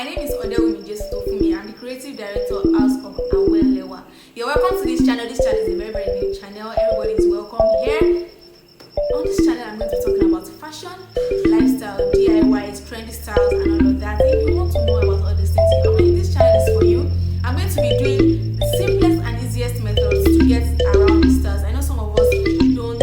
My name is AWELEWA. I'm the creative director House of AWELEWA. You're welcome to this channel. This channel is a very, very new channel. Everybody is welcome here. On this channel, I'm going to be talking about fashion, lifestyle, DIYs, trendy styles, and all of that. If you want to know about all these things, this channel is for you. I'm going to be doing the simplest and easiest methods to get around these styles. I know some of us don't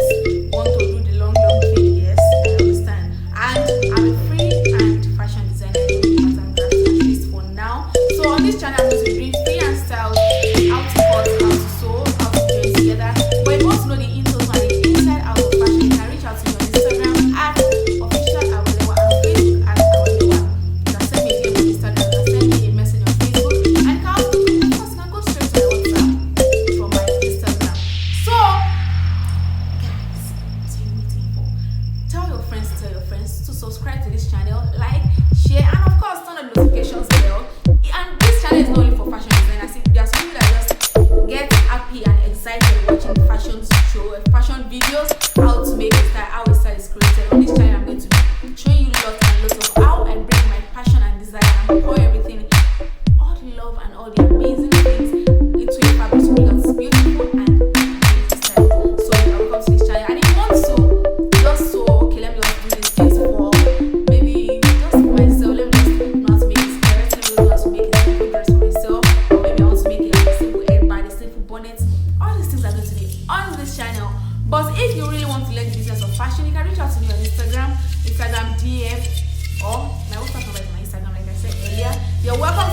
want to do the long thing. Yes, I understand. And I'm a free and fashion designer, pattern graphic, at least for now. So on this channel, I'm going to be doing free and styles, how to cut, how to sew, how to join together. But if you want to know the insides and the inside out of fashion, you can reach out to me on Instagram at official AWELEWA and Facebook at AWELEWA. You can send me a DM on Instagram, you can send me a message on Facebook, and you can go straight to my WhatsApp from my Instagram. So, guys, what are you waiting for? Tell your friends to subscribe to this channel, like, share, and of course turn on the notifications bell. And this channel is not only for fashion designers. There are some people that just get happy and excited watching fashion videos, how to make a style, how a style is created. On this channel, I'm going to be showing you lots and lots of how I bring my passion and desire and pour everything, all the love and all the amazing things into a fabric to make it beautiful and style. So welcome to this channel. And if you want to just okay, let me just do these things for maybe just for myself. Let me just know how to make it correct. Let me know how to make a simple dress for myself, or maybe I want to make a simple headband, a simple bonnet. All these things are going to be on this channel. But if you really want to learn the business of fashion, you can reach out to me on Instagram DM, or my WhatsApp number is my Instagram, like I said earlier. You're welcome